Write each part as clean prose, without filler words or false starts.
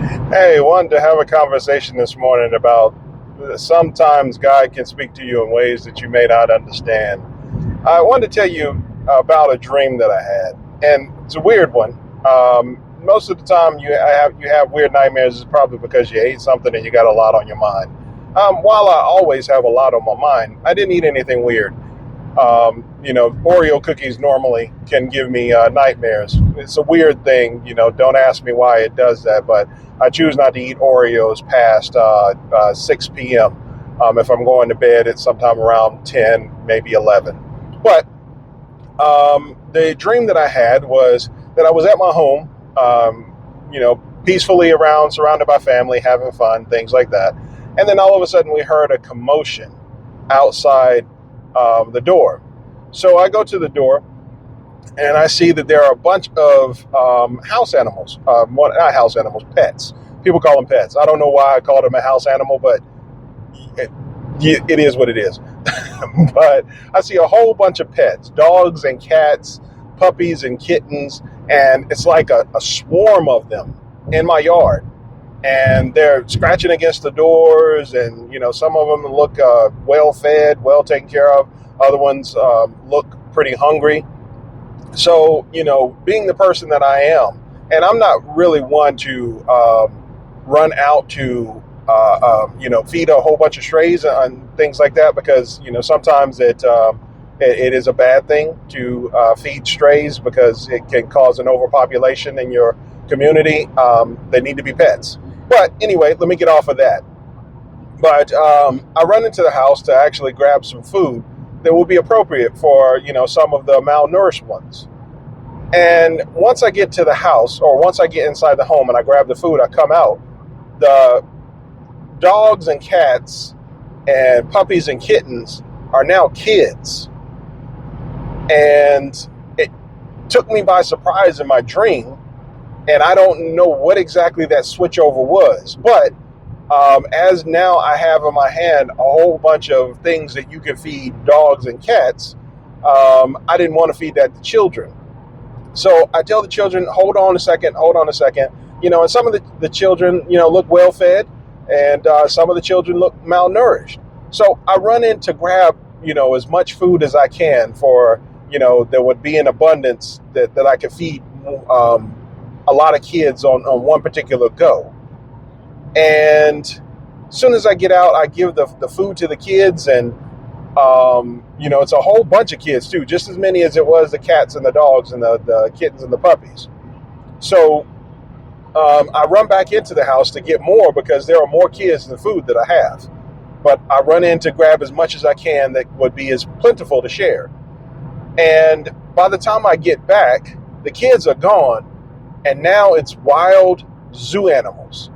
Hey, wanted to have a conversation this morning about sometimes God can speak to you in ways that you may not understand. I wanted to tell you about a dream that I had, and it's a weird one. Most of the time, you have weird nightmares is probably because you ate something and you got a lot on your mind. While I always have a lot on my mind, I didn't eat anything weird. Oreo cookies normally can give me nightmares. It's a weird thing. Don't ask me why it does that, but I choose not to eat Oreos past 6 p.m. If I'm going to bed, it's sometime around 10, maybe 11. But the dream that I had was that I was at my home, peacefully around, surrounded by family, having fun, things like that. And then all of a sudden, we heard a commotion outside the door. So I go to the door and I see that there are a bunch of house animals, not house animals, pets. People call them pets. I don't know why I called them a house animal, but it, it is what it is. But I see a whole bunch of pets, dogs and cats, puppies and kittens, and it's like a swarm of them in my yard. And they're scratching against the doors, and some of them look well fed, well taken care of. Other ones look pretty hungry. So being the person that I am, and I'm not really one to run out to feed a whole bunch of strays and things like that, because sometimes it is a bad thing to feed strays because it can cause an overpopulation in your community. They need to be pets. But anyway, let me get off of that. But I run into the house to actually grab some food that will be appropriate for some of the malnourished ones. And once I get to the house, or once I get inside the home and I grab the food, I come out. The dogs and cats and puppies and kittens are now kids. And it took me by surprise in my dream. And I don't know what exactly that switchover was. But as now I have in my hand a whole bunch of things that you can feed dogs and cats, I didn't want to feed that to children. So I tell the children, hold on a second, hold on a second. And some of the children, look well fed, and some of the children look malnourished. So I run in to grab, as much food as I can for, there would be an abundance that I could feed a lot of kids on one particular go. And as soon as I get out, I give the food to the kids, and it's a whole bunch of kids too, just as many as it was the cats and the dogs and the kittens and the puppies. So I run back into the house to get more because there are more kids than the food that I have. But I run in to grab as much as I can that would be as plentiful to share. And by the time I get back, the kids are gone, and now it's wild zoo animals.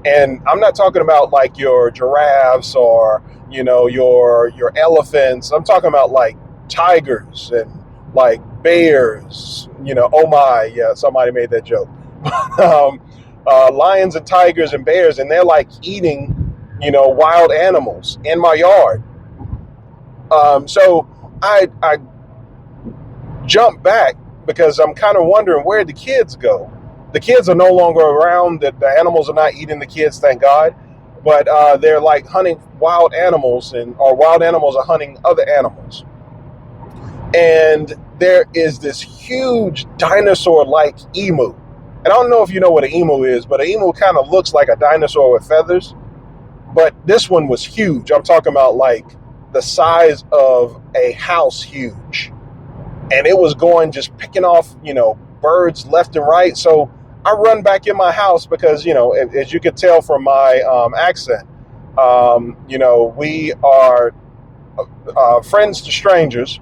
And I'm not talking about like your giraffes or your elephants. I'm talking about like tigers and like bears. Oh my, yeah, somebody made that joke. um, Lions and tigers and bears, and they're like eating wild animals in my yard. So I jump back because I'm kind of wondering, where the kids go. The kids are no longer around. The animals are not eating the kids, thank God. But they're like hunting wild animals, or wild animals are hunting other animals. And there is this huge dinosaur-like emu. And I don't know if you know what an emu is, but an emu kind of looks like a dinosaur with feathers. But this one was huge. I'm talking about like the size of a house huge. And it was going, just picking off, birds left and right. So I run back in my house because, as you could tell from my accent, we are friends to strangers,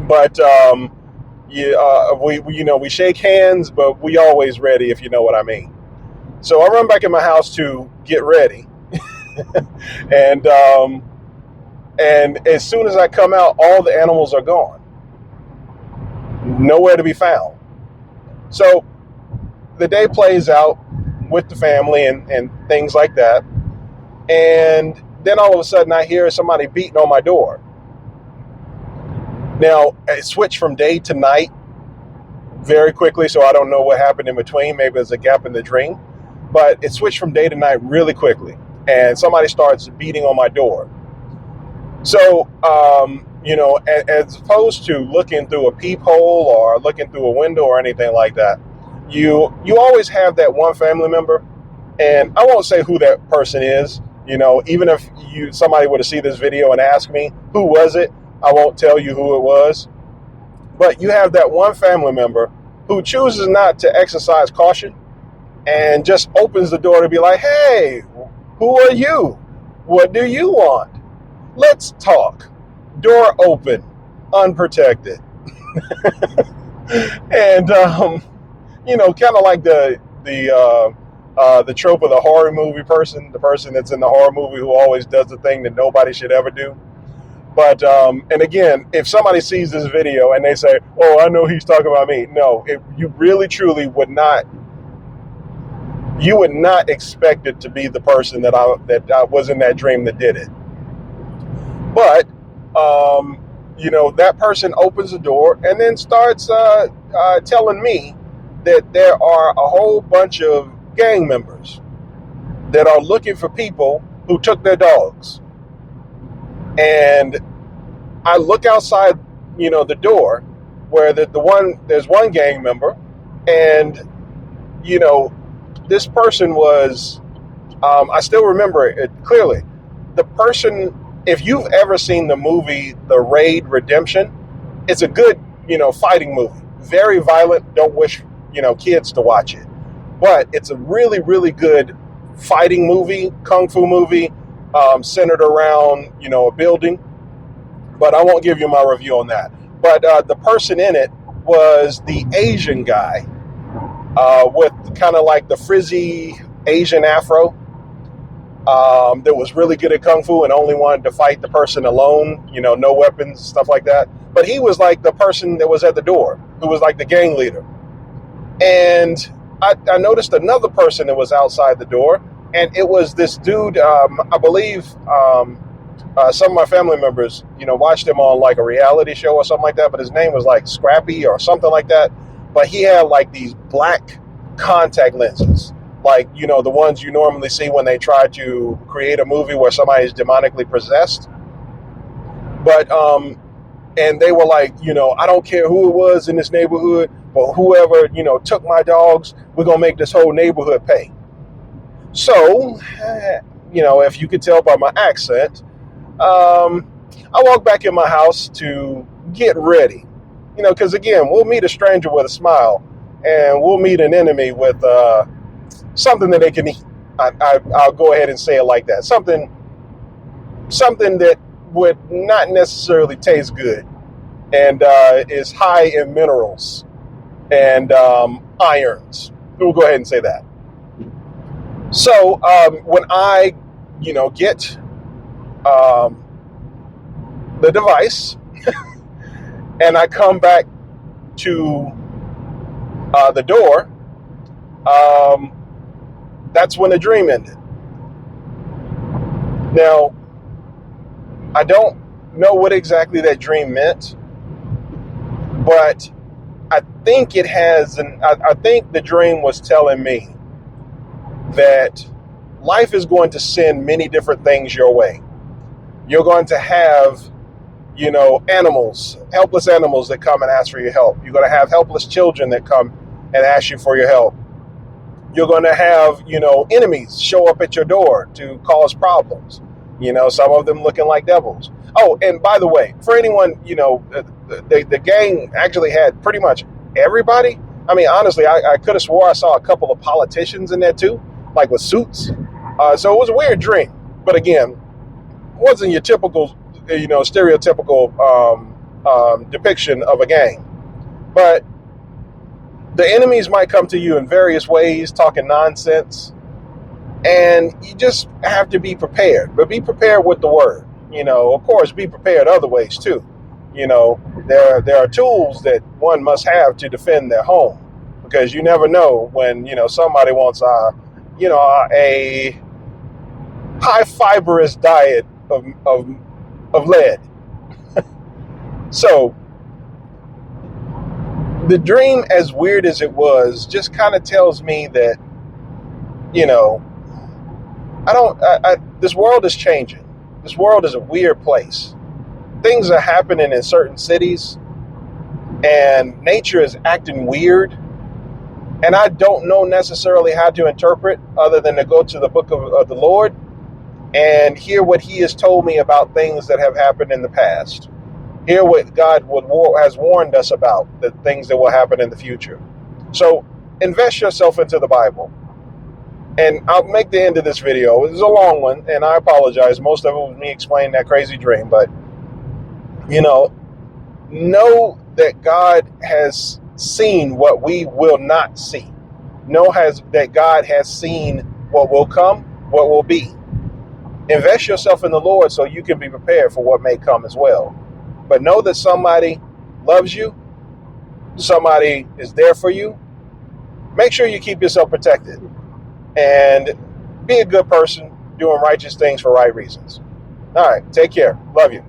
but we shake hands, but we always ready, if you know what I mean. So I run back in my house to get ready, and as soon as I come out, all the animals are gone, nowhere to be found. So the day plays out with the family and things like that. And then all of a sudden I hear somebody beating on my door. Now, it switched from day to night very quickly, so I don't know what happened in between. Maybe there's a gap in the dream. but it switched from day to night really quickly, and somebody starts beating on my door. So, as opposed to looking through a peephole or looking through a window or anything like that, you always have that one family member, and I won't say who that person is. Even if somebody were to see this video and ask me who was it, I won't tell you who it was. But you have that one family member who chooses not to exercise caution and just opens the door to be like, "Hey, who are you? What do you want? Let's talk." Door open, unprotected. And kind of like the trope of the horror movie person, the person that's in the horror movie who always does the thing that nobody should ever do. But and again, if somebody sees this video and they say, "Oh, I know he's talking about me," no, you really truly would not. You would not expect it to be the person that I was in that dream that did it. But that person opens the door and then starts telling me that there are a whole bunch of gang members that are looking for people who took their dogs. And I look outside, the door where there's one gang member, and this person was, I still remember it clearly. The person, if you've ever seen the movie The Raid Redemption, it's a good, fighting movie. Very violent. Don't wish, kids to watch it. But it's a really, really good fighting movie, kung fu movie, centered around, a building. But I won't give you my review on that. But the person in it was the Asian guy with kind of like the frizzy Asian afro. That was really good at kung fu and only wanted to fight the person alone, no weapons, stuff like that. But he was like the person that was at the door, who was like the gang leader. And I noticed another person that was outside the door, and it was this dude. I believe some of my family members, watched him on like a reality show or something like that. But his name was like Scrappy or something like that. But he had like these black contact lenses, like, the ones you normally see when they try to create a movie where somebody is demonically possessed. But, and they were like, I don't care who it was in this neighborhood, but whoever, took my dogs, we're going to make this whole neighborhood pay. So, if you could tell by my accent, I walked back in my house to get ready, because again, we'll meet a stranger with a smile, and we'll meet an enemy with, something that they can eat. I'll go ahead and say it like that. Something that would not necessarily taste good, and is high in minerals and irons. We'll go ahead and say that. So when I, get the device and I come back to the door, that's when the dream ended. Now, I don't know what exactly that dream meant, but I think I think the dream was telling me that life is going to send many different things your way. You're going to have, animals, helpless animals that come and ask for your help. You're going to have helpless children that come and ask you for your help. You're going to have, enemies show up at your door to cause problems. Some of them looking like devils. Oh, and by the way, for anyone, the gang actually had pretty much everybody. I mean, honestly, I could have swore I saw a couple of politicians in there too, like with suits. So it was a weird dream. But again, it wasn't your typical, stereotypical depiction of a gang. But the enemies might come to you in various ways, talking nonsense, and you just have to be prepared. But be prepared with the word. Of course, be prepared other ways too. There are tools that one must have to defend their home, because you never know when somebody wants a high fibrous diet of lead. So the dream, as weird as it was, just kind of tells me that you know, this world is changing. This world is a weird place. Things are happening in certain cities, and nature is acting weird. And I don't know necessarily how to interpret other than to go to the book of the Lord and hear what he has told me about things that have happened in the past. Hear what God has warned us about, the things that will happen in the future. So invest yourself into the Bible. And I'll make the end of this video. It's a long one, and I apologize. Most of it was me explaining that crazy dream. But, you know that God has seen what we will not see. Know that God has seen what will come, what will be. Invest yourself in the Lord so you can be prepared for what may come as well. But know that somebody loves you, somebody is there for you. Make sure you keep yourself protected and be a good person doing righteous things for right reasons. All right, take care. Love you.